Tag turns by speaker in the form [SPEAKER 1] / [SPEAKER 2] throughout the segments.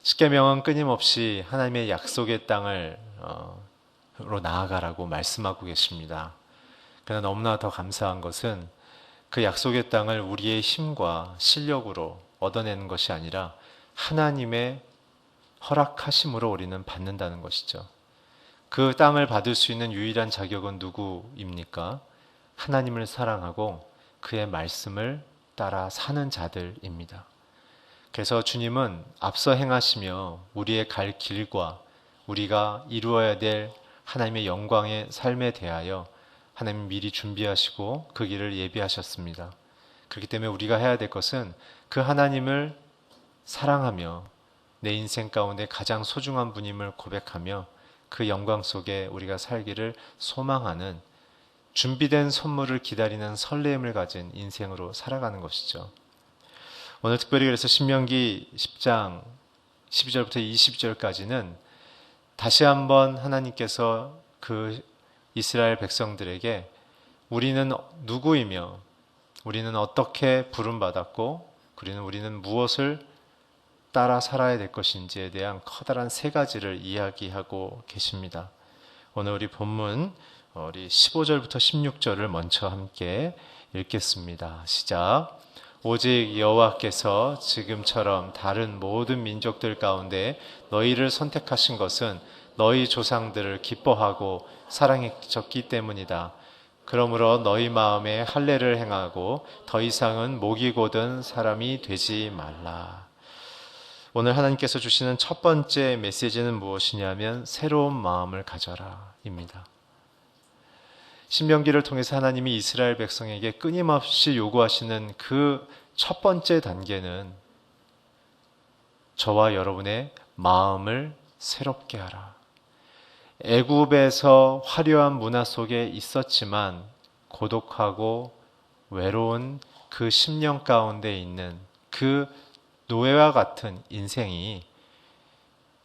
[SPEAKER 1] 십계명은 끊임없이 하나님의 약속의 땅을 로 나아가라고 말씀하고 계십니다. 그러나 너무나 더 감사한 것은 그 약속의 땅을 우리의 힘과 실력으로 얻어내는 것이 아니라 하나님의 허락하심으로 우리는 받는다는 것이죠. 그 땅을 받을 수 있는 유일한 자격은 누구입니까? 하나님을 사랑하고 그의 말씀을 따라 사는 자들입니다. 그래서 주님은 앞서 행하시며 우리의 갈 길과 우리가 이루어야 될 하나님의 영광의 삶에 대하여 하나님 미리 준비하시고 그 길을 예비하셨습니다. 그렇기 때문에 우리가 해야 될 것은 그 하나님을 사랑하며 내 인생 가운데 가장 소중한 분임을 고백하며 그 영광 속에 우리가 살기를 소망하는 준비된 선물을 기다리는 설레임을 가진 인생으로 살아가는 것이죠. 오늘 특별히 그래서 신명기 10장 12절부터 20절까지는 다시 한번 하나님께서 그 이스라엘 백성들에게 우리는 누구이며 우리는 어떻게 부름받았고 우리는 무엇을 따라 살아야 될 것인지에 대한 커다란 세 가지를 이야기하고 계십니다. 오늘 우리 본문 우리 15절부터 16절을 먼저 함께 읽겠습니다. 시작. 오직 여호와께서 지금처럼 다른 모든 민족들 가운데 너희를 선택하신 것은 너희 조상들을 기뻐하고 사랑하셨기 때문이다. 그러므로 너희 마음에 할례를 행하고 더 이상은 목이 곧은 사람이 되지 말라. 오늘 하나님께서 주시는 첫 번째 메시지는 무엇이냐면 새로운 마음을 가져라 입니다. 신명기를 통해서 하나님이 이스라엘 백성에게 끊임없이 요구하시는 그 첫 번째 단계는 저와 여러분의 마음을 새롭게 하라. 애굽에서 화려한 문화 속에 있었지만 고독하고 외로운 그 10년 가운데 있는 그 노예와 같은 인생이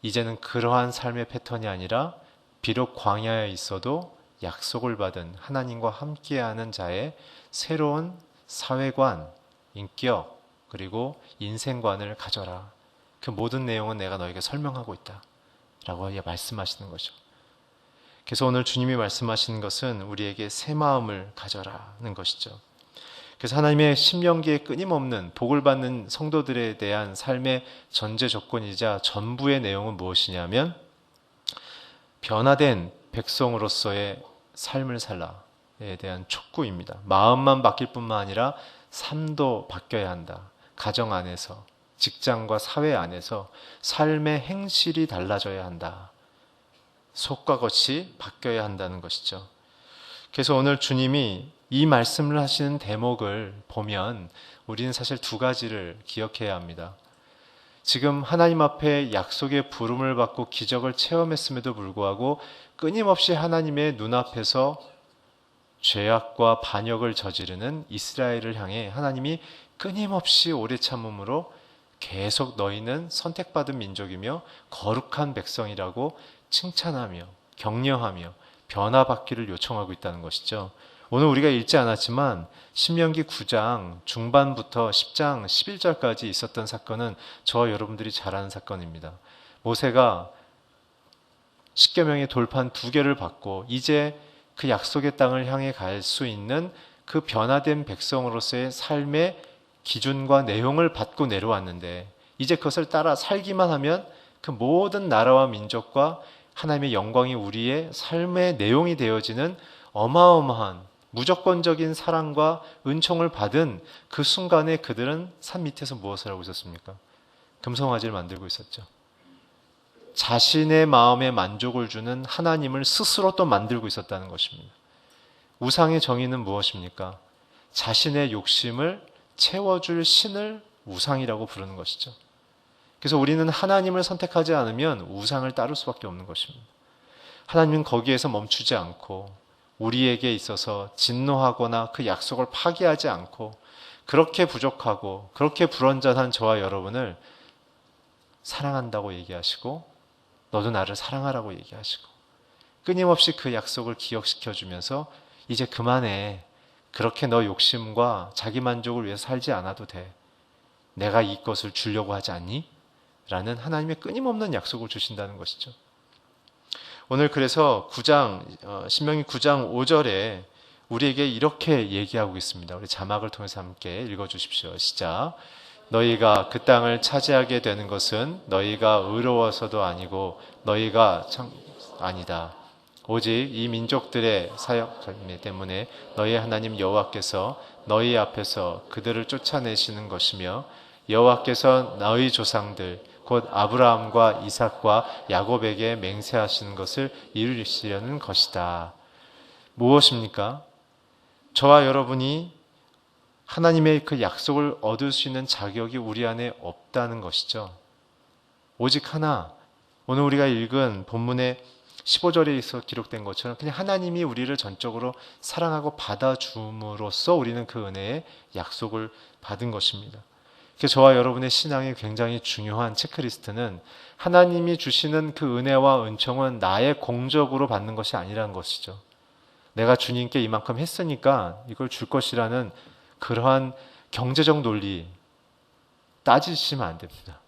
[SPEAKER 1] 이제는 그러한 삶의 패턴이 아니라 비록 광야에 있어도 약속을 받은 하나님과 함께하는 자의 새로운 사회관, 인격, 그리고 인생관을 가져라. 그 모든 내용은 내가 너에게 설명하고 있다 라고 말씀하시는 거죠. 그래서 오늘 주님이 말씀하시는 것은 우리에게 새 마음을 가져라는 것이죠. 그래서 하나님의 신명기에 끊임없는 복을 받는 성도들에 대한 삶의 전제 조건이자 전부의 내용은 무엇이냐면 변화된 백성으로서의 삶을 살라에 대한 촉구입니다. 마음만 바뀔 뿐만 아니라 삶도 바뀌어야 한다. 가정 안에서, 직장과 사회 안에서 삶의 행실이 달라져야 한다. 속과 겉이 바뀌어야 한다는 것이죠. 그래서 오늘 주님이 이 말씀을 하시는 대목을 보면 우리는 사실 두 가지를 기억해야 합니다. 지금 하나님 앞에 약속의 부름을 받고 기적을 체험했음에도 불구하고 끊임없이 하나님의 눈앞에서 죄악과 반역을 저지르는 이스라엘을 향해 하나님이 끊임없이 오래 참음으로 계속 너희는 선택받은 민족이며 거룩한 백성이라고 칭찬하며 격려하며 변화받기를 요청하고 있다는 것이죠. 오늘 우리가 읽지 않았지만 신명기 9장 중반부터 10장 11절까지 있었던 사건은 저와 여러분들이 잘 아는 사건입니다. 모세가 십계명의 돌판 2개를 받고 이제 그 약속의 땅을 향해 갈 수 있는 그 변화된 백성으로서의 삶의 기준과 내용을 받고 내려왔는데 이제 그것을 따라 살기만 하면 그 모든 나라와 민족과 하나님의 영광이 우리의 삶의 내용이 되어지는 어마어마한 무조건적인 사랑과 은총을 받은 그 순간에 그들은 산 밑에서 무엇을 하고 있었습니까? 금송아지를 만들고 있었죠. 자신의 마음에 만족을 주는 하나님을 스스로 또 만들고 있었다는 것입니다. 우상의 정의는 무엇입니까? 자신의 욕심을 채워줄 신을 우상이라고 부르는 것이죠. 그래서 우리는 하나님을 선택하지 않으면 우상을 따를 수밖에 없는 것입니다. 하나님은 거기에서 멈추지 않고 우리에게 있어서 진노하거나 그 약속을 파기하지 않고 그렇게 부족하고 그렇게 불완전한 저와 여러분을 사랑한다고 얘기하시고 너도 나를 사랑하라고 얘기하시고 끊임없이 그 약속을 기억시켜주면서 이제 그만해. 그렇게 너 욕심과 자기 만족을 위해서 살지 않아도 돼. 내가 이것을 주려고 하지 않니? 라는 하나님의 끊임없는 약속을 주신다는 것이죠. 오늘 그래서 신명기 9장 5절에 우리에게 이렇게 얘기하고 있습니다. 우리 자막을 통해서 함께 읽어주십시오. 시작. 너희가 그 땅을 차지하게 되는 것은 너희가 의로워서도 아니고 너희가 아니다. 오직 이 민족들의 사역 때문에 너희 하나님 여호와께서 너희 앞에서 그들을 쫓아내시는 것이며 여호와께서 너희 조상들 곧 아브라함과 이삭과 야곱에게 맹세하시는 것을 이루시려는 것이다. 무엇입니까? 저와 여러분이 하나님의 그 약속을 얻을 수 있는 자격이 우리 안에 없다는 것이죠. 오직 하나, 오늘 우리가 읽은 본문의 15절에 기록된 것처럼 그냥 하나님이 우리를 전적으로 사랑하고 받아줌으로써 우리는 그 은혜의 약속을 받은 것입니다. 그래서 저와 여러분의 신앙이 굉장히 중요한 체크리스트는 하나님이 주시는 그 은혜와 은총은 나의 공적으로 받는 것이 아니라는 것이죠. 내가 주님께 이만큼 했으니까 이걸 줄 것이라는 그러한 경제적 논리 따지시면 안 됩니다.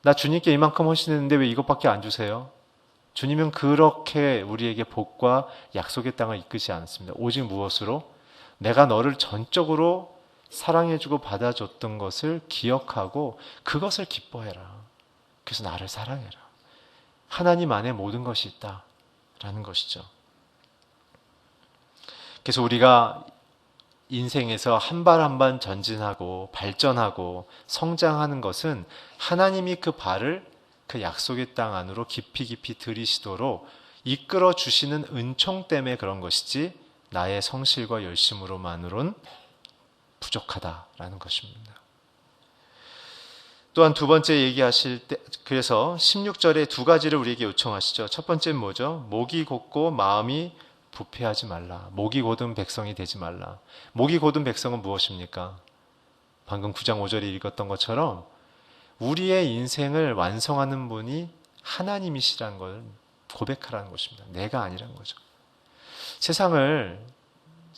[SPEAKER 1] 나 주님께 이만큼 헌신했는데 왜 이것밖에 안 주세요? 주님은 그렇게 우리에게 복과 약속의 땅을 이끄지 않습니다. 오직 무엇으로? 내가 너를 전적으로 사랑해주고 받아줬던 것을 기억하고 그것을 기뻐해라. 그래서 나를 사랑해라. 하나님 안에 모든 것이 있다라는 것이죠. 그래서 우리가 인생에서 한 발 한 발 전진하고 발전하고 성장하는 것은 하나님이 그 발을 그 약속의 땅 안으로 깊이 들이시도록 이끌어 주시는 은총 때문에 그런 것이지 나의 성실과 열심으로만으론 부족하다라는 것입니다. 또한 두 번째 얘기하실 때 그래서 16절에 두 가지를 우리에게 요청하시죠. 첫 번째는 뭐죠? 목이 곧고 마음이 부패하지 말라. 목이 곧은 백성이 되지 말라. 목이 곧은 백성은 무엇입니까? 방금 9장 5절에 읽었던 것처럼 우리의 인생을 완성하는 분이 하나님이시라는 걸 고백하라는 것입니다. 내가 아니라는 거죠. 세상을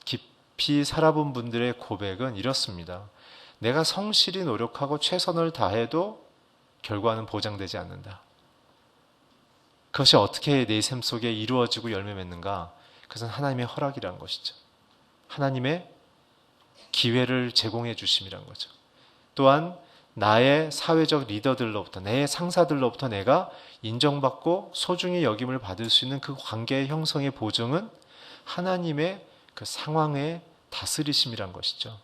[SPEAKER 1] 깊이 살아본 분들의 고백은 이렇습니다. 내가 성실히 노력하고 최선을 다해도 결과는 보장되지 않는다. 그것이 어떻게 내 삶 속에 이루어지고 열매 맺는가? 그것은 하나님의 허락이라는 것이죠. 하나님의 기회를 제공해 주심이란 거죠. 또한 나의 사회적 리더들로부터 내 상사들로부터 내가 인정받고 소중히 여김을 받을 수 있는 그 관계의 형성의 보증은 하나님의 그 상황의 다스리심이란 것이죠.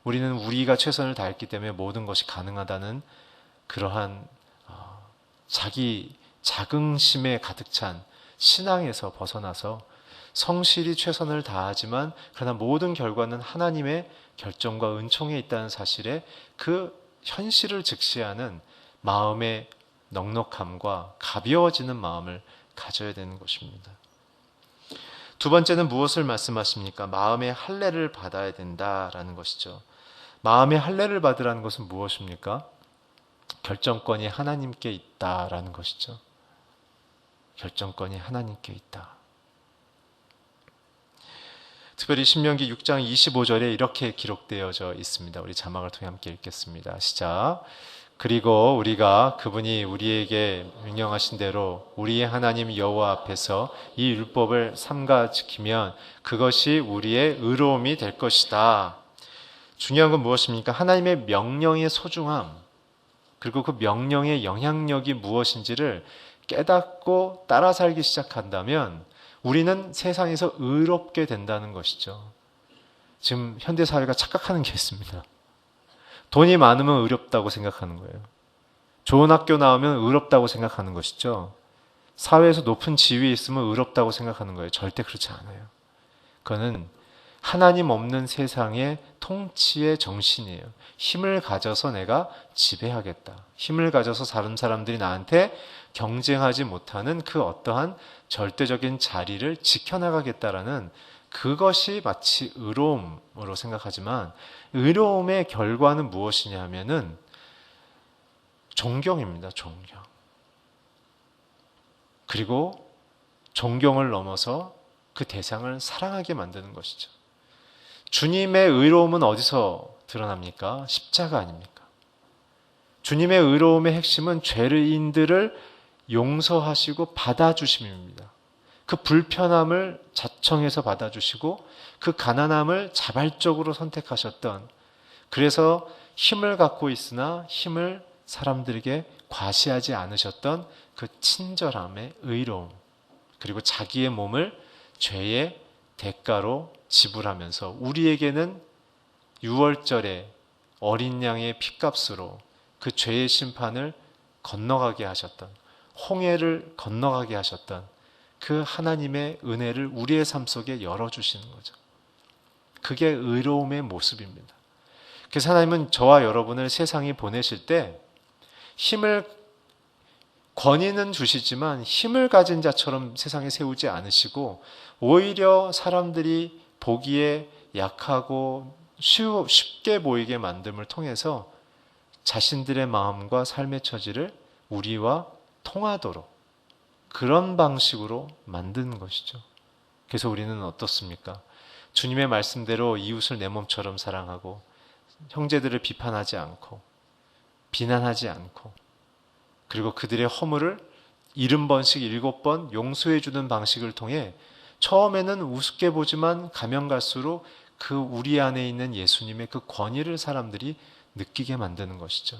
[SPEAKER 1] 우리는 우리가 최선을 다했기 때문에 모든 것이 가능하다는 그러한 자기 자긍심에 가득 찬 신앙에서 벗어나서 성실히 최선을 다하지만 그러나 모든 결과는 하나님의 결정과 은총에 있다는 사실에 그 현실을 직시하는 마음의 넉넉함과 가벼워지는 마음을 가져야 되는 것입니다. 두 번째는 무엇을 말씀하십니까? 마음의 할례를 받아야 된다라는 것이죠. 마음의 할례를 받으라는 것은 무엇입니까? 결정권이 하나님께 있다라는 것이죠. 결정권이 하나님께 있다. 특별히 신명기 6장 25절에 이렇게 기록되어져 있습니다. 우리 자막을 통해 함께 읽겠습니다. 시작. 그리고 우리가 그분이 우리에게 명령하신 대로 우리의 하나님 여호와 앞에서 이 율법을 삼가 지키면 그것이 우리의 의로움이 될 것이다. 중요한 건 무엇입니까? 하나님의 명령의 소중함, 그리고 그 명령의 영향력이 무엇인지를 깨닫고 따라 살기 시작한다면 우리는 세상에서 의롭게 된다는 것이죠. 지금 현대사회가 착각하는 게 있습니다. 돈이 많으면 의롭다고 생각하는 거예요. 좋은 학교 나오면 의롭다고 생각하는 것이죠. 사회에서 높은 지위에 있으면 의롭다고 생각하는 거예요. 절대 그렇지 않아요. 그거는 하나님 없는 세상의 통치의 정신이에요. 힘을 가져서 내가 지배하겠다. 힘을 가져서 다른 사람들이 나한테 경쟁하지 못하는 그 어떠한 절대적인 자리를 지켜나가겠다라는 그것이 마치 의로움으로 생각하지만 의로움의 결과는 무엇이냐 하면은 존경입니다. 존경. 그리고 존경을 넘어서 그 대상을 사랑하게 만드는 것이죠. 주님의 의로움은 어디서 드러납니까? 십자가 아닙니까? 주님의 의로움의 핵심은 죄인들을 용서하시고 받아주심입니다. 그 불편함을 자청해서 받아주시고 그 가난함을 자발적으로 선택하셨던, 그래서 힘을 갖고 있으나 힘을 사람들에게 과시하지 않으셨던 그 친절함의 의로움, 그리고 자기의 몸을 죄의 대가로 지불하면서 우리에게는 유월절에 어린 양의 핏값으로 그 죄의 심판을 건너가게 하셨던, 홍해를 건너가게 하셨던 그 하나님의 은혜를 우리의 삶 속에 열어주시는 거죠. 그게 의로움의 모습입니다. 그래서 하나님은 저와 여러분을 세상에 보내실 때 권위는 주시지만 힘을 가진 자처럼 세상에 세우지 않으시고, 오히려 사람들이 보기에 약하고 쉽게 보이게 만듦을 통해서 자신들의 마음과 삶의 처지를 우리와 통하도록 그런 방식으로 만드는 것이죠. 그래서 우리는 어떻습니까? 주님의 말씀대로 이웃을 내 몸처럼 사랑하고, 형제들을 비판하지 않고 비난하지 않고, 그리고 그들의 허물을 70번씩 7번 용서해 주는 방식을 통해 처음에는 우습게 보지만 가면 갈수록 그 우리 안에 있는 예수님의 그 권위를 사람들이 느끼게 만드는 것이죠.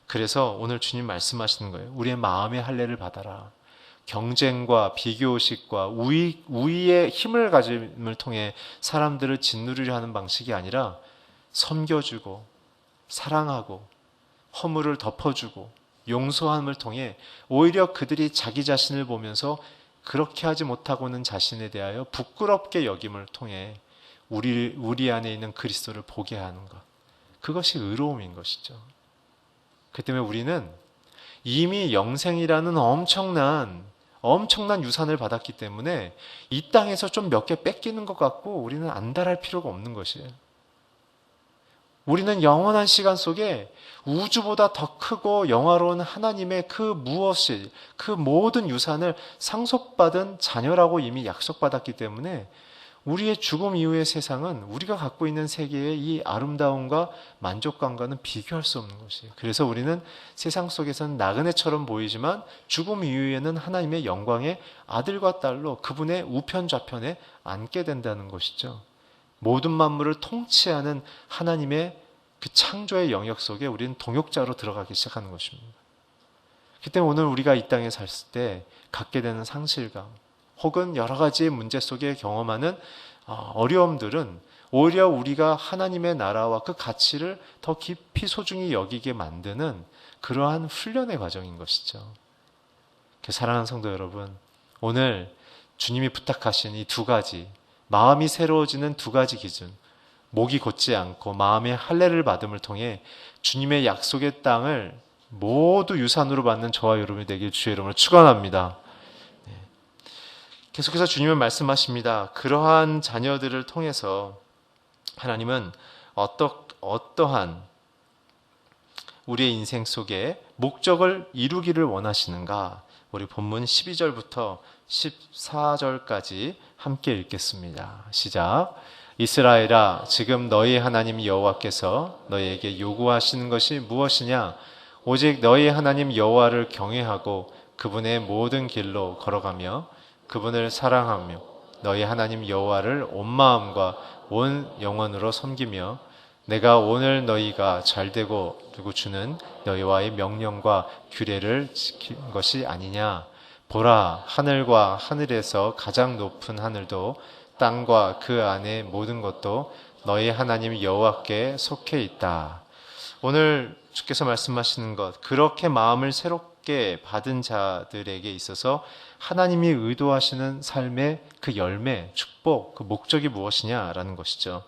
[SPEAKER 1] 그래서 오늘 주님 말씀하시는 거예요. 우리의 마음의 할례를 받아라. 경쟁과 비교의식과 우위의 힘을 가짐을 통해 사람들을 짓누르려 하는 방식이 아니라 섬겨주고 사랑하고 허물을 덮어주고 용서함을 통해 오히려 그들이 자기 자신을 보면서 그렇게 하지 못하고는 자신에 대하여 부끄럽게 여김을 통해 우리 안에 있는 그리스도를 보게 하는 것, 그것이 의로움인 것이죠. 그 때문에 우리는 이미 영생이라는 엄청난 유산을 받았기 때문에 이 땅에서 좀 몇 개 뺏기는 것 같고 우리는 안달할 필요가 없는 것이에요. 우리는 영원한 시간 속에 우주보다 더 크고 영화로운 하나님의 그 모든 유산을 상속받은 자녀라고 이미 약속받았기 때문에 우리의 죽음 이후의 세상은 우리가 갖고 있는 세계의 이 아름다움과 만족감과는 비교할 수 없는 것이에요. 그래서 우리는 세상 속에서는 나그네처럼 보이지만 죽음 이후에는 하나님의 영광의 아들과 딸로 그분의 우편 좌편에 앉게 된다는 것이죠. 모든 만물을 통치하는 하나님의 그 창조의 영역 속에 우리는 동역자로 들어가기 시작하는 것입니다. 그때 오늘 우리가 이 땅에 살 때 갖게 되는 상실감, 혹은 여러 가지의 문제 속에 경험하는 어려움들은 오히려 우리가 하나님의 나라와 그 가치를 더 깊이 소중히 여기게 만드는 그러한 훈련의 과정인 것이죠. 사랑하는 성도 여러분, 오늘 주님이 부탁하신 이 두 가지, 마음이 새로워지는 두 가지 기준, 목이 곧지 않고 마음의 할례를 받음을 통해 주님의 약속의 땅을 모두 유산으로 받는 저와 여러분이 되길 주의 이름으로 축원합니다. 계속해서 주님은 말씀하십니다. 그러한 자녀들을 통해서 하나님은 어떠한 우리의 인생 속에 목적을 이루기를 원하시는가? 우리 본문 12절부터 14절까지 함께 읽겠습니다. 시작. 이스라엘아, 지금 너희 하나님 여호와께서 너희에게 요구하시는 것이 무엇이냐? 오직 너희 하나님 여호와를 경외하고 그분의 모든 길로 걸어가며 그분을 사랑하며 너희 하나님 여호와를 온 마음과 온 영혼으로 섬기며 내가 오늘 너희가 잘되고 두고 주는 너희와의 명령과 규례를 지킨 것이 아니냐. 보라, 하늘과 하늘에서 가장 높은 하늘도 땅과 그 안에 모든 것도 너희 하나님 여호와께 속해 있다. 오늘 주께서 말씀하시는 것, 그렇게 마음을 새롭게 받은 자들에게 있어서 하나님이 의도하시는 삶의 그 열매, 축복, 그 목적이 무엇이냐라는 것이죠.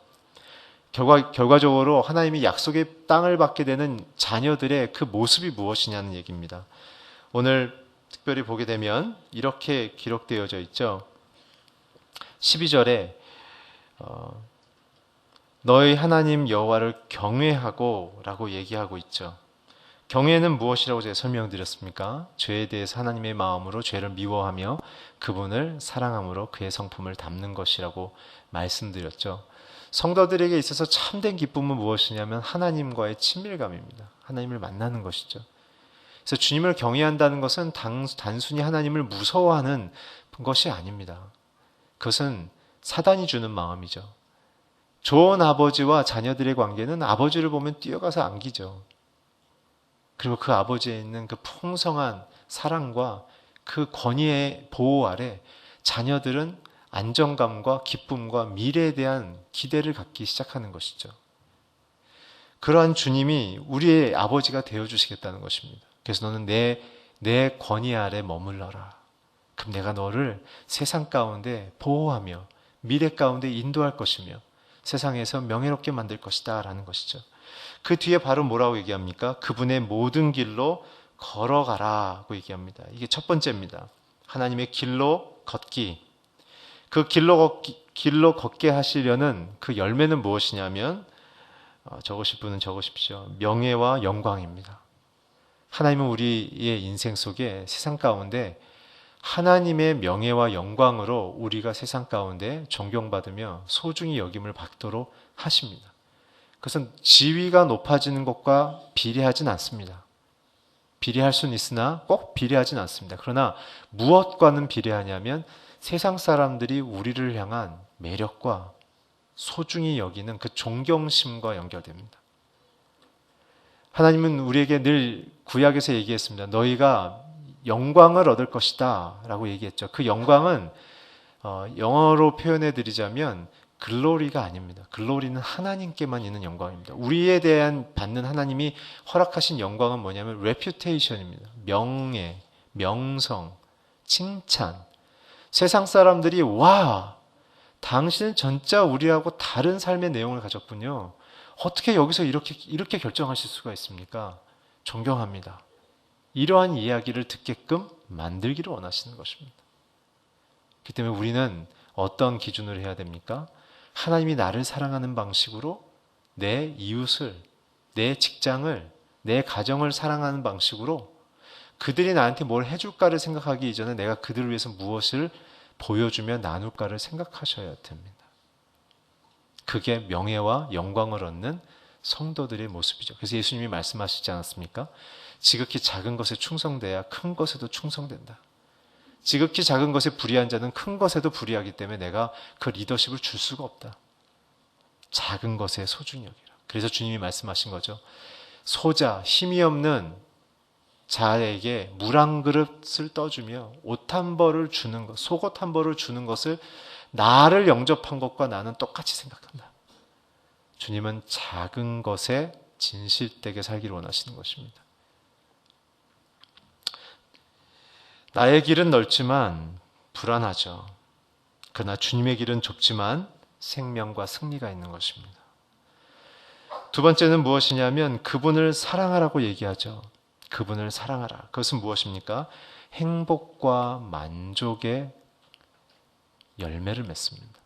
[SPEAKER 1] 결과적으로 하나님이 약속의 땅을 받게 되는 자녀들의 그 모습이 무엇이냐는 얘기입니다. 오늘 특별히 보게 되면 이렇게 기록되어져 있죠. 12절에 너희 하나님 여호와를 경외하고 라고 얘기하고 있죠. 경외는 무엇이라고 제가 설명드렸습니까? 죄에 대해서 하나님의 마음으로 죄를 미워하며 그분을 사랑함으로 그의 성품을 담는 것이라고 말씀드렸죠. 성도들에게 있어서 참된 기쁨은 무엇이냐면 하나님과의 친밀감입니다. 하나님을 만나는 것이죠. 그래서 주님을 경외한다는 것은 단순히 하나님을 무서워하는 것이 아닙니다. 그것은 사단이 주는 마음이죠. 좋은 아버지와 자녀들의 관계는 아버지를 보면 뛰어가서 안기죠. 그리고 그 아버지에 있는 그 풍성한 사랑과 그 권위의 보호 아래 자녀들은 안정감과 기쁨과 미래에 대한 기대를 갖기 시작하는 것이죠. 그러한 주님이 우리의 아버지가 되어주시겠다는 것입니다. 그래서 너는 내 권위 아래 머물러라. 그럼 내가 너를 세상 가운데 보호하며 미래 가운데 인도할 것이며 세상에서 명예롭게 만들 것이다 라는 것이죠. 그 뒤에 바로 뭐라고 얘기합니까? 그분의 모든 길로 걸어가라고 얘기합니다. 이게 첫 번째입니다. 하나님의 길로 걷기. 그 길로 걷게 하시려는 그 열매는 무엇이냐면 적으실 분은 적으십시오. 명예와 영광입니다. 하나님은 우리의 인생 속에 세상 가운데 하나님의 명예와 영광으로 우리가 세상 가운데 존경받으며 소중히 여김을 받도록 하십니다. 그것은 지위가 높아지는 것과 비례하진 않습니다. 비례할 수는 있으나 꼭 비례하진 않습니다. 그러나 무엇과는 비례하냐면 세상 사람들이 우리를 향한 매력과 소중히 여기는 그 존경심과 연결됩니다. 하나님은 우리에게 늘 구약에서 얘기했습니다. 너희가 영광을 얻을 것이다 라고 얘기했죠. 그 영광은 영어로 표현해 드리자면 글로리가 아닙니다. 글로리는 하나님께만 있는 영광입니다. 우리에 대한 받는 하나님이 허락하신 영광은 뭐냐면 reputation입니다. 명예, 명성, 칭찬. 세상 사람들이 와, 당신은 진짜 우리하고 다른 삶의 내용을 가졌군요. 어떻게 여기서 이렇게 결정하실 수가 있습니까? 존경합니다. 이러한 이야기를 듣게끔 만들기를 원하시는 것입니다. 그렇기 때문에 우리는 어떤 기준으로 해야 됩니까? 하나님이 나를 사랑하는 방식으로 내 이웃을, 내 직장을, 내 가정을 사랑하는 방식으로 그들이 나한테 뭘 해줄까를 생각하기 이전에 내가 그들을 위해서 무엇을 보여주며 나눌까를 생각하셔야 됩니다. 그게 명예와 영광을 얻는 성도들의 모습이죠. 그래서 예수님이 말씀하시지 않았습니까? 지극히 작은 것에 충성돼야 큰 것에도 충성된다. 지극히 작은 것에 불의한 자는 큰 것에도 불의하기 때문에 내가 그 리더십을 줄 수가 없다. 작은 것에 소중히 여기라. 그래서 주님이 말씀하신 거죠. 소자, 힘이 없는 자에게 물 한 그릇을 떠주며 옷 한 벌을 주는 것, 속옷 한 벌을 주는 것을 나를 영접한 것과 나는 똑같이 생각한다. 주님은 작은 것에 진실되게 살기를 원하시는 것입니다. 나의 길은 넓지만 불안하죠. 그러나 주님의 길은 좁지만 생명과 승리가 있는 것입니다. 두 번째는 무엇이냐면 그분을 사랑하라고 얘기하죠. 그분을 사랑하라. 그것은 무엇입니까? 행복과 만족의 열매를 맺습니다.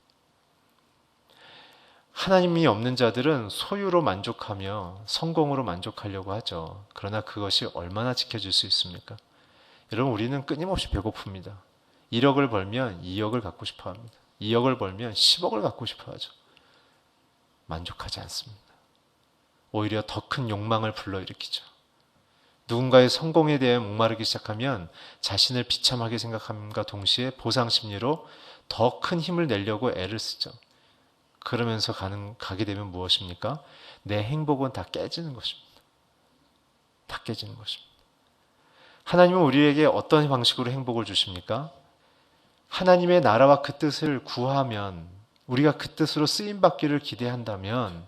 [SPEAKER 1] 하나님이 없는 자들은 소유로 만족하며 성공으로 만족하려고 하죠. 그러나 그것이 얼마나 지켜질 수 있습니까? 여러분, 우리는 끊임없이 배고픕니다. 1억을 벌면 2억을 갖고 싶어 합니다. 2억을 벌면 10억을 갖고 싶어 하죠. 만족하지 않습니다. 오히려 더 큰 욕망을 불러일으키죠. 누군가의 성공에 대해 목마르기 시작하면 자신을 비참하게 생각함과 동시에 보상 심리로 더 큰 힘을 내려고 애를 쓰죠. 그러면서 가게 되면 무엇입니까? 내 행복은 다 깨지는 것입니다. 다 깨지는 것입니다. 하나님은 우리에게 어떤 방식으로 행복을 주십니까? 하나님의 나라와 그 뜻을 구하면, 우리가 그 뜻으로 쓰임받기를 기대한다면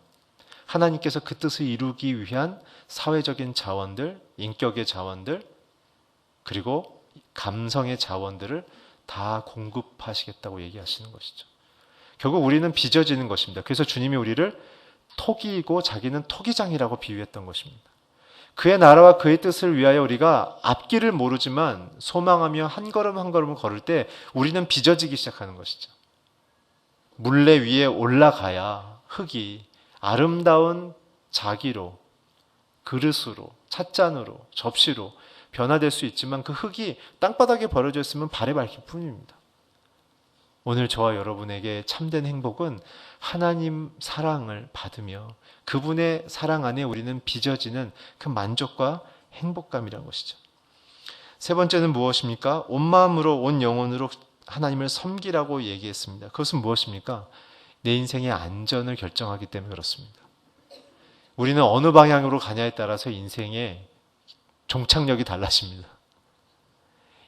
[SPEAKER 1] 하나님께서 그 뜻을 이루기 위한 사회적인 자원들, 인격의 자원들, 그리고 감성의 자원들을 다 공급하시겠다고 얘기하시는 것이죠. 결국 우리는 빚어지는 것입니다. 그래서 주님이 우리를 토기이고 자기는 토기장이라고 비유했던 것입니다. 그의 나라와 그의 뜻을 위하여 우리가 앞길을 모르지만 소망하며 한 걸음 한 걸음을 걸을 때 우리는 빚어지기 시작하는 것이죠. 물레 위에 올라가야 흙이 아름다운 자기로, 그릇으로, 찻잔으로, 접시로 변화될 수 있지만 그 흙이 땅바닥에 버려져 있으면 발에 밟힐 뿐입니다. 오늘 저와 여러분에게 참된 행복은 하나님 사랑을 받으며 그분의 사랑 안에 우리는 빚어지는 그 만족과 행복감이라는 것이죠. 세 번째는 무엇입니까? 온 마음으로 온 영혼으로 하나님을 섬기라고 얘기했습니다. 그것은 무엇입니까? 내 인생의 안전을 결정하기 때문에 그렇습니다. 우리는 어느 방향으로 가냐에 따라서 인생의 종착역이 달라집니다.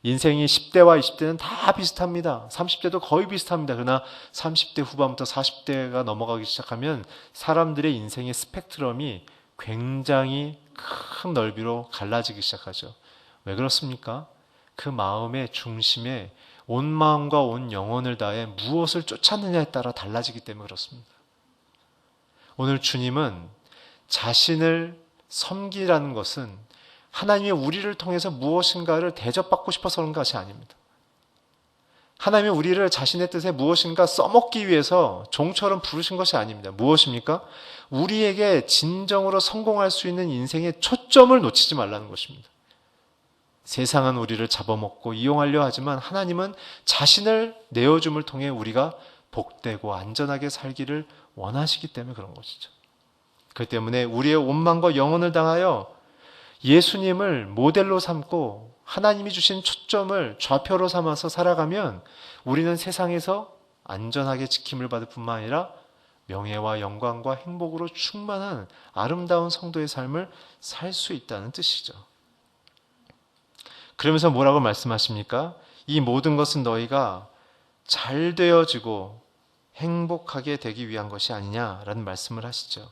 [SPEAKER 1] 인생이 10대와 20대는 다 비슷합니다. 30대도 거의 비슷합니다. 그러나 30대 후반부터 40대가 넘어가기 시작하면 사람들의 인생의 스펙트럼이 굉장히 큰 넓이로 갈라지기 시작하죠. 왜 그렇습니까? 그 마음의 중심에 온 마음과 온 영혼을 다해 무엇을 쫓았느냐에 따라 달라지기 때문에 그렇습니다. 오늘 주님은 자신을 섬기라는 것은 하나님이 우리를 통해서 무엇인가를 대접받고 싶어서 그런 것이 아닙니다. 하나님이 우리를 자신의 뜻에 무엇인가 써먹기 위해서 종처럼 부르신 것이 아닙니다. 무엇입니까? 우리에게 진정으로 성공할 수 있는 인생의 초점을 놓치지 말라는 것입니다. 세상은 우리를 잡아먹고 이용하려 하지만 하나님은 자신을 내어줌을 통해 우리가 복되고 안전하게 살기를 원하시기 때문에 그런 것이죠. 그 때문에 우리의 온 마음과 영혼을 다하여 예수님을 모델로 삼고 하나님이 주신 초점을 좌표로 삼아서 살아가면 우리는 세상에서 안전하게 지킴을 받을 뿐만 아니라 명예와 영광과 행복으로 충만한 아름다운 성도의 삶을 살 수 있다는 뜻이죠. 그러면서 뭐라고 말씀하십니까? 이 모든 것은 너희가 잘 되어지고 행복하게 되기 위한 것이 아니냐라는 말씀을 하시죠.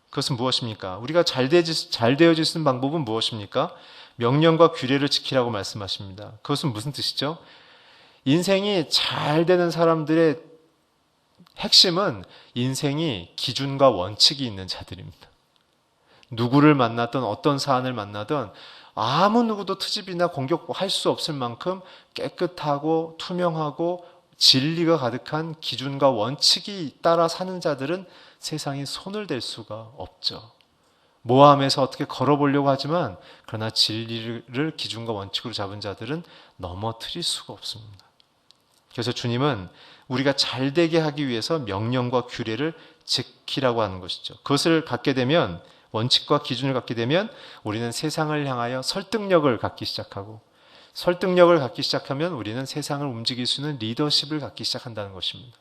[SPEAKER 1] 그것은 무엇입니까? 우리가 잘 되어질 수 있는 방법은 무엇입니까? 명령과 규례를 지키라고 말씀하십니다. 그것은 무슨 뜻이죠? 인생이 잘 되는 사람들의 핵심은 인생이 기준과 원칙이 있는 자들입니다. 누구를 만나든 어떤 사안을 만나든 아무 누구도 트집이나 공격할 수 없을 만큼 깨끗하고 투명하고 진리가 가득한 기준과 원칙이 따라 사는 자들은 세상에 손을 댈 수가 없죠. 모함에서 어떻게 걸어보려고 하지만 그러나 진리를 기준과 원칙으로 잡은 자들은 넘어뜨릴 수가 없습니다. 그래서 주님은 우리가 잘되게 하기 위해서 명령과 규례를 지키라고 하는 것이죠. 그것을 갖게 되면 원칙과 기준을 갖게 되면 우리는 세상을 향하여 설득력을 갖기 시작하고 설득력을 갖기 시작하면 우리는 세상을 움직일 수 있는 리더십을 갖기 시작한다는 것입니다.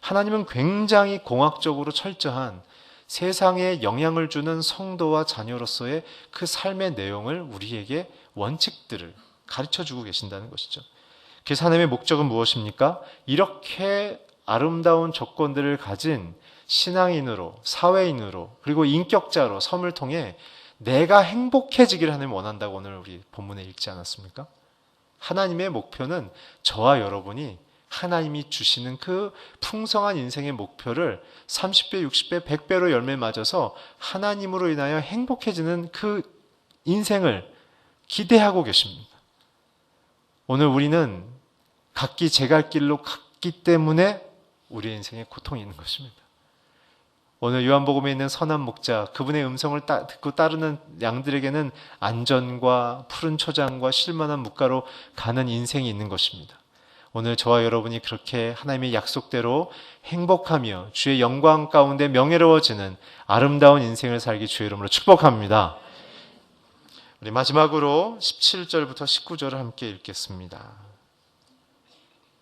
[SPEAKER 1] 하나님은 굉장히 공학적으로 철저한 세상에 영향을 주는 성도와 자녀로서의 그 삶의 내용을 우리에게 원칙들을 가르쳐주고 계신다는 것이죠. 그래서 하나님의 목적은 무엇입니까? 이렇게 아름다운 조건들을 가진 신앙인으로, 사회인으로, 그리고 인격자로 섬을 통해 내가 행복해지기를 하나님 원한다고 오늘 우리 본문에 읽지 않았습니까? 하나님의 목표는 저와 여러분이 하나님이 주시는 그 풍성한 인생의 목표를 30배, 60배, 100배로 열매 맞아서 하나님으로 인하여 행복해지는 그 인생을 기대하고 계십니다. 오늘 우리는 각기 제 갈 길로 갔기 때문에 우리의 인생에 고통이 있는 것입니다. 오늘 요한복음에 있는 선한 목자, 그분의 음성을 듣고 따르는 양들에게는 안전과 푸른 초장과 쉴만한 묵가로 가는 인생이 있는 것입니다. 오늘 저와 여러분이 그렇게 하나님의 약속대로 행복하며 주의 영광 가운데 명예로워지는 아름다운 인생을 살기 주의 이름으로 축복합니다. 우리 마지막으로 17절부터 19절을 함께 읽겠습니다.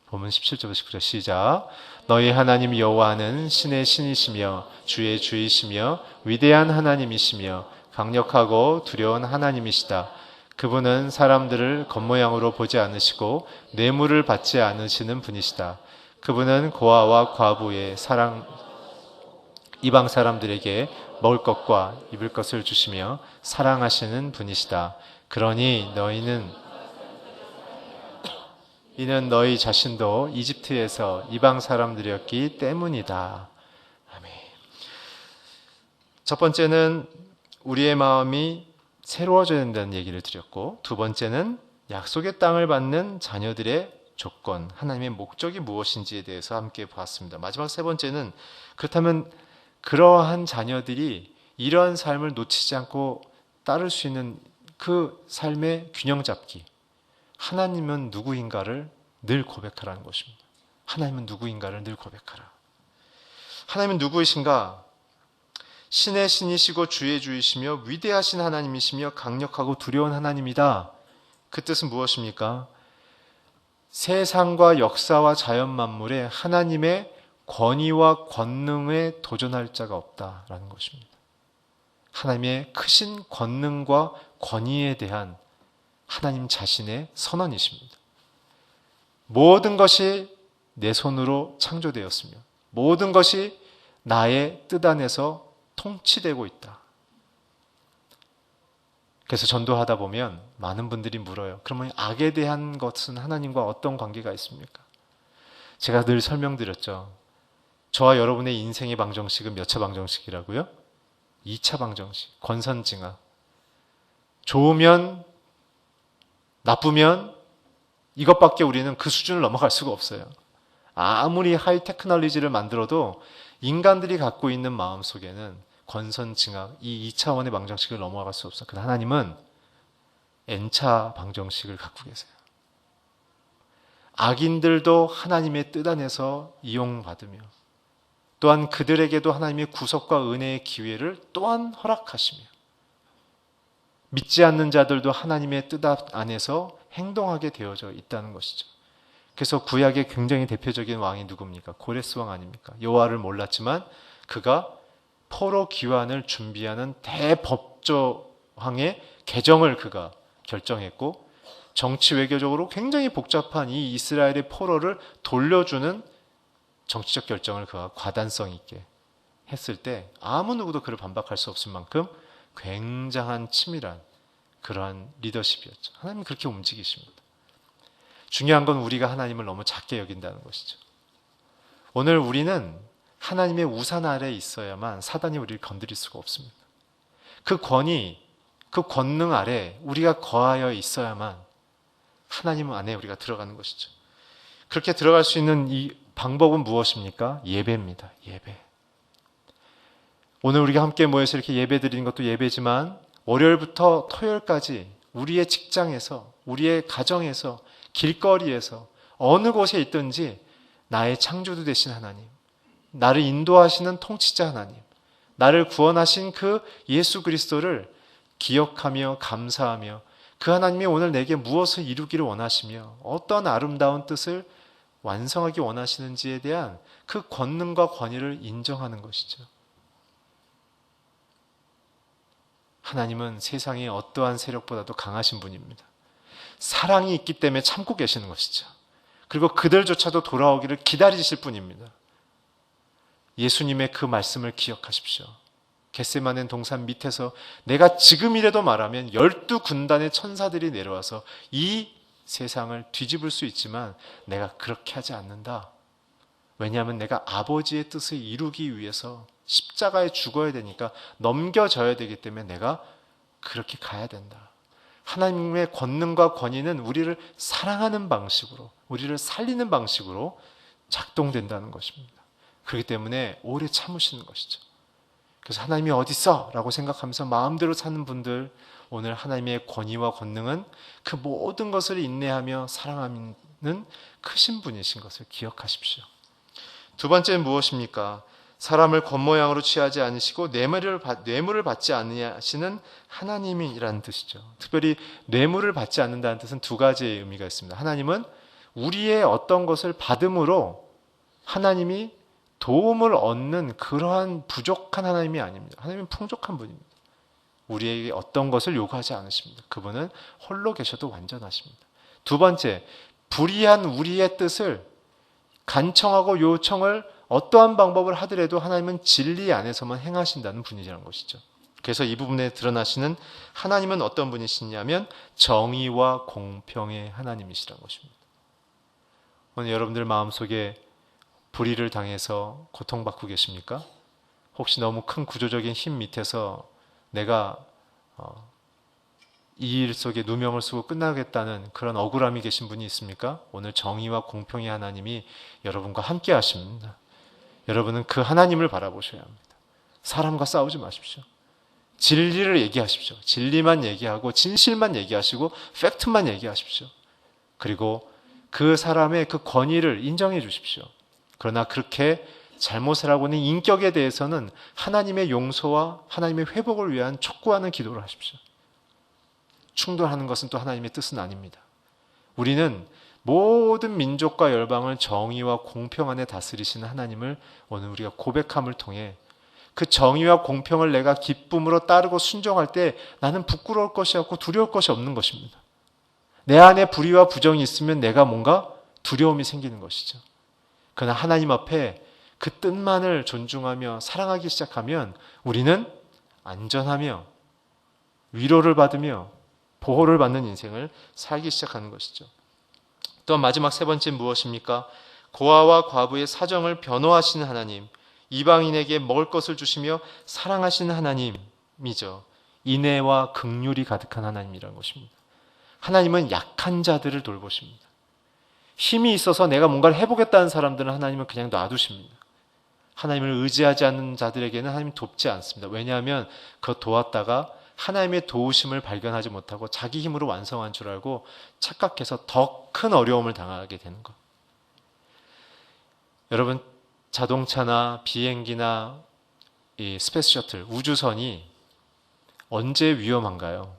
[SPEAKER 1] 본문 17절부터 19절 시작. 너희 하나님 여호와는 신의 신이시며 주의 주이시며 위대한 하나님이시며 강력하고 두려운 하나님이시다. 그분은 사람들을 겉모양으로 보지 않으시고 뇌물을 받지 않으시는 분이시다. 그분은 고아와 과부의 이방 사람들에게 먹을 것과 입을 것을 주시며 사랑하시는 분이시다. 그러니 이는 너희 자신도 이집트에서 이방 사람들이었기 때문이다. 아멘. 첫 번째는 우리의 마음이 새로워져야 된다는 얘기를 드렸고, 두 번째는 약속의 땅을 받는 자녀들의 조건, 하나님의 목적이 무엇인지에 대해서 함께 보았습니다. 마지막 세 번째는 그렇다면 그러한 자녀들이 이러한 삶을 놓치지 않고 따를 수 있는 그 삶의 균형 잡기, 하나님은 누구인가를 늘 고백하라는 것입니다. 하나님은 누구인가를 늘 고백하라. 하나님은 누구이신가? 신의 신이시고 주의 주이시며 위대하신 하나님이시며 강력하고 두려운 하나님이다. 그 뜻은 무엇입니까? 세상과 역사와 자연 만물에 하나님의 권위와 권능에 도전할 자가 없다라는 것입니다. 하나님의 크신 권능과 권위에 대한 하나님 자신의 선언이십니다. 모든 것이 내 손으로 창조되었으며 모든 것이 나의 뜻 안에서 통치되고 있다. 그래서 전도하다 보면 많은 분들이 물어요. 그러면 악에 대한 것은 하나님과 어떤 관계가 있습니까? 제가 늘 설명드렸죠. 저와 여러분의 인생의 방정식은 몇 차 방정식이라고요? 2차 방정식, 권선징악. 좋으면, 나쁘면 이것밖에 우리는 그 수준을 넘어갈 수가 없어요. 아무리 하이 테크놀로지를 만들어도 인간들이 갖고 있는 마음 속에는 권선징악, 이 2차원의 방정식을 넘어갈 수 없어요. 그러나 하나님은 N차 방정식을 갖고 계세요. 악인들도 하나님의 뜻 안에서 이용받으며 또한 그들에게도 하나님의 구속과 은혜의 기회를 또한 허락하시며 믿지 않는 자들도 하나님의 뜻 안에서 행동하게 되어져 있다는 것이죠. 그래서 구약의 굉장히 대표적인 왕이 누굽니까? 고레스 왕 아닙니까? 여호와를 몰랐지만 그가 포로 귀환을 준비하는 대법조항의 개정을 그가 결정했고 정치 외교적으로 굉장히 복잡한 이 이스라엘의 포로를 돌려주는 정치적 결정을 그가 과단성 있게 했을 때 아무 누구도 그를 반박할 수 없을 만큼 굉장한 치밀한 그러한 리더십이었죠. 하나님은 그렇게 움직이십니다. 중요한 건 우리가 하나님을 너무 작게 여긴다는 것이죠. 오늘 우리는 하나님의 우산 아래에 있어야만 사단이 우리를 건드릴 수가 없습니다. 그 권위, 그 권능 아래 우리가 거하여 있어야만 하나님 안에 우리가 들어가는 것이죠. 그렇게 들어갈 수 있는 이 방법은 무엇입니까? 예배입니다. 예배. 오늘 우리가 함께 모여서 이렇게 예배 드리는 것도 예배지만 월요일부터 토요일까지 우리의 직장에서, 우리의 가정에서, 길거리에서 어느 곳에 있든지 나의 창조주 되신 하나님, 나를 인도하시는 통치자 하나님, 나를 구원하신 그 예수 그리스도를 기억하며 감사하며 그 하나님이 오늘 내게 무엇을 이루기를 원하시며 어떤 아름다운 뜻을 완성하기 원하시는지에 대한 그 권능과 권위를 인정하는 것이죠. 하나님은 세상의 어떠한 세력보다도 강하신 분입니다. 사랑이 있기 때문에 참고 계시는 것이죠. 그리고 그들조차도 돌아오기를 기다리실 분입니다. 예수님의 그 말씀을 기억하십시오. 겟세마네 동산 밑에서 내가 지금이라도 말하면 12군단의 천사들이 내려와서 이 세상을 뒤집을 수 있지만 내가 그렇게 하지 않는다. 왜냐하면 내가 아버지의 뜻을 이루기 위해서 십자가에 죽어야 되니까 넘겨져야 되기 때문에 내가 그렇게 가야 된다. 하나님의 권능과 권위는 우리를 사랑하는 방식으로, 우리를 살리는 방식으로 작동된다는 것입니다. 그렇기 때문에 오래 참으시는 것이죠. 그래서 하나님이 어디 있어? 라고 생각하면서 마음대로 사는 분들, 오늘 하나님의 권위와 권능은 그 모든 것을 인내하며 사랑하는 크신 분이신 것을 기억하십시오. 두 번째는 무엇입니까? 사람을 겉모양으로 취하지 않으시고 뇌물을 받지 않으시는 하나님이라는 뜻이죠. 특별히 뇌물을 받지 않는다는 뜻은 두 가지의 의미가 있습니다. 하나님은 우리의 어떤 것을 받음으로 하나님이 도움을 얻는 그러한 부족한 하나님이 아닙니다. 하나님은 풍족한 분입니다. 우리에게 어떤 것을 요구하지 않으십니다. 그분은 홀로 계셔도 완전하십니다. 두 번째, 불의한 우리의 뜻을 간청하고 요청을 어떠한 방법을 하더라도 하나님은 진리 안에서만 행하신다는 분이라는 것이죠. 그래서 이 부분에 드러나시는 하나님은 어떤 분이시냐면 정의와 공평의 하나님이시라는 것입니다. 오늘 여러분들 마음속에 불의를 당해서 고통받고 계십니까? 혹시 너무 큰 구조적인 힘 밑에서 내가 이 일 속에 누명을 쓰고 끝나겠다는 그런 억울함이 계신 분이 있습니까? 오늘 정의와 공평의 하나님이 여러분과 함께 하십니다. 여러분은 그 하나님을 바라보셔야 합니다. 사람과 싸우지 마십시오. 진리를 얘기하십시오. 진리만 얘기하고 진실만 얘기하시고 팩트만 얘기하십시오. 그리고 그 사람의 그 권위를 인정해 주십시오. 그러나 그렇게 잘못을 하고 있는 인격에 대해서는 하나님의 용서와 하나님의 회복을 위한 촉구하는 기도를 하십시오. 충돌하는 것은 또 하나님의 뜻은 아닙니다. 우리는 모든 민족과 열방을 정의와 공평 안에 다스리시는 하나님을 오늘 우리가 고백함을 통해 그 정의와 공평을 내가 기쁨으로 따르고 순종할 때 나는 부끄러울 것이 없고 두려울 것이 없는 것입니다. 내 안에 불의와 부정이 있으면 내가 뭔가 두려움이 생기는 것이죠. 그러나 하나님 앞에 그 뜻만을 존중하며 사랑하기 시작하면 우리는 안전하며 위로를 받으며 보호를 받는 인생을 살기 시작하는 것이죠. 또 마지막 세 번째 무엇입니까? 고아와 과부의 사정을 변호하시는 하나님, 이방인에게 먹을 것을 주시며 사랑하시는 하나님이죠. 인애와 긍휼이 가득한 하나님이라는 것입니다. 하나님은 약한 자들을 돌보십니다. 힘이 있어서 내가 뭔가를 해보겠다는 사람들은 하나님은 그냥 놔두십니다. 하나님을 의지하지 않는 자들에게는 하나님이 돕지 않습니다. 왜냐하면 그거 도왔다가 하나님의 도우심을 발견하지 못하고 자기 힘으로 완성한 줄 알고 착각해서 더 큰 어려움을 당하게 되는 것. 여러분, 자동차나 비행기나 이 스페이스 셔틀, 우주선이 언제 위험한가요?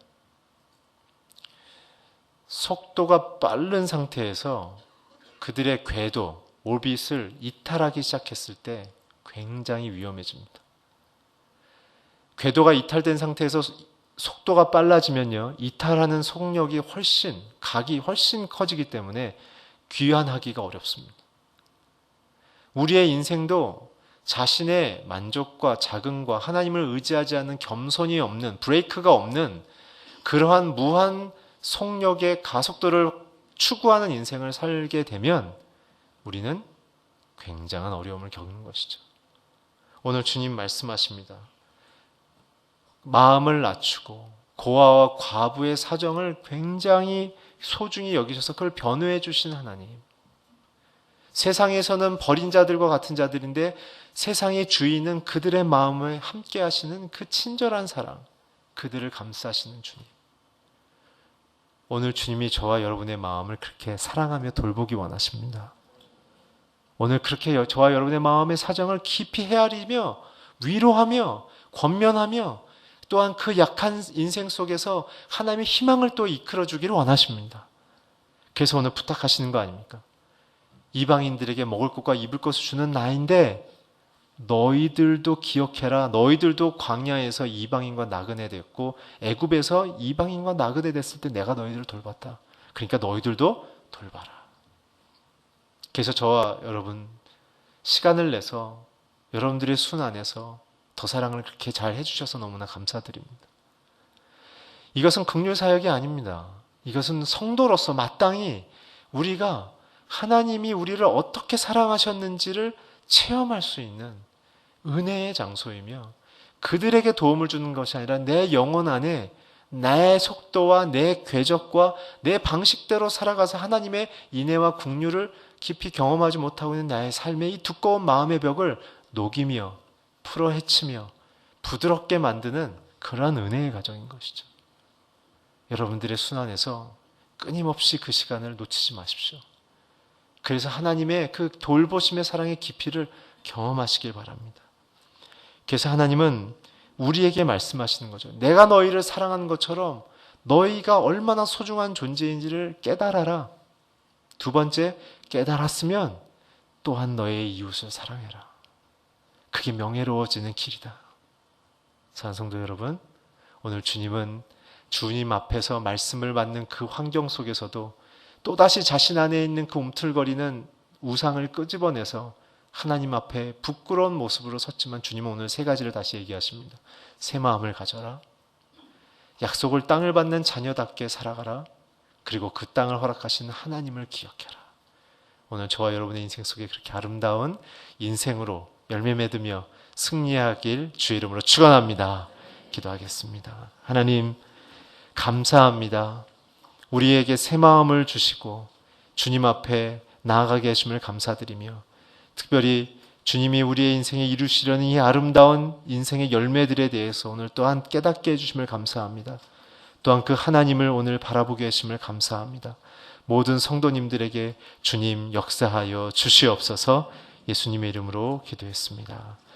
[SPEAKER 1] 속도가 빠른 상태에서 그들의 궤도, 오빗을 이탈하기 시작했을 때 굉장히 위험해집니다. 궤도가 이탈된 상태에서 속도가 빨라지면요, 이탈하는 속력이 각이 훨씬 커지기 때문에 귀환하기가 어렵습니다. 우리의 인생도 자신의 만족과 자긍과 하나님을 의지하지 않는 겸손이 없는, 브레이크가 없는 그러한 무한 속력의 가속도를 추구하는 인생을 살게 되면 우리는 굉장한 어려움을 겪는 것이죠. 오늘 주님 말씀하십니다. 마음을 낮추고 고아와 과부의 사정을 굉장히 소중히 여기셔서 그걸 변호해 주신 하나님. 세상에서는 버린 자들과 같은 자들인데 세상의 주인은 그들의 마음을 함께 하시는 그 친절한 사랑, 그들을 감싸시는 주님. 오늘 주님이 저와 여러분의 마음을 그렇게 사랑하며 돌보기 원하십니다. 오늘 그렇게 저와 여러분의 마음의 사정을 깊이 헤아리며 위로하며 권면하며 또한 그 약한 인생 속에서 하나님의 희망을 또 이끌어 주기를 원하십니다. 그래서 오늘 부탁하시는 거 아닙니까? 이방인들에게 먹을 것과 입을 것을 주는 나인데 너희들도 기억해라. 너희들도 광야에서 이방인과 나그네 됐고 애굽에서 이방인과 나그네 됐을 때 내가 너희들을 돌봤다. 그러니까 너희들도 돌봐라. 그래서 저와 여러분 시간을 내서 여러분들의 순 안에서 더 사랑을 그렇게 잘 해주셔서 너무나 감사드립니다. 이것은 긍휼 사역이 아닙니다. 이것은 성도로서 마땅히 우리가 하나님이 우리를 어떻게 사랑하셨는지를 체험할 수 있는 은혜의 장소이며 그들에게 도움을 주는 것이 아니라 내 영혼 안에 나의 속도와 내 궤적과 내 방식대로 살아가서 하나님의 인애와 긍휼을 깊이 경험하지 못하고 있는 나의 삶의 이 두꺼운 마음의 벽을 녹이며 풀어 헤치며 부드럽게 만드는 그러한 은혜의 가정인 것이죠. 여러분들의 순환에서 끊임없이 그 시간을 놓치지 마십시오. 그래서 하나님의 그 돌보심의 사랑의 깊이를 경험하시길 바랍니다. 그래서 하나님은 우리에게 말씀하시는 거죠. 내가 너희를 사랑하는 것처럼 너희가 얼마나 소중한 존재인지를 깨달아라. 두 번째, 깨달았으면 또한 너의 이웃을 사랑해라. 그게 명예로워지는 길이다. 사랑하는 성도 여러분, 오늘 주님은 주님 앞에서 말씀을 받는 그 환경 속에서도 또다시 자신 안에 있는 그 움틀거리는 우상을 끄집어내서 하나님 앞에 부끄러운 모습으로 섰지만 주님은 오늘 세 가지를 다시 얘기하십니다. 새 마음을 가져라. 약속을 땅을 받는 자녀답게 살아가라. 그리고 그 땅을 허락하시는 하나님을 기억해라. 오늘 저와 여러분의 인생 속에 그렇게 아름다운 인생으로 열매 맺으며 승리하길 주의 이름으로 축원합니다. 기도하겠습니다. 하나님 감사합니다. 우리에게 새 마음을 주시고 주님 앞에 나아가게 하심을 감사드리며 특별히 주님이 우리의 인생에 이루시려는 이 아름다운 인생의 열매들에 대해서 오늘 또한 깨닫게 해주심을 감사합니다. 또한 그 하나님을 오늘 바라보게 하심을 감사합니다. 모든 성도님들에게 주님 역사하여 주시옵소서. 예수님의 이름으로 기도했습니다.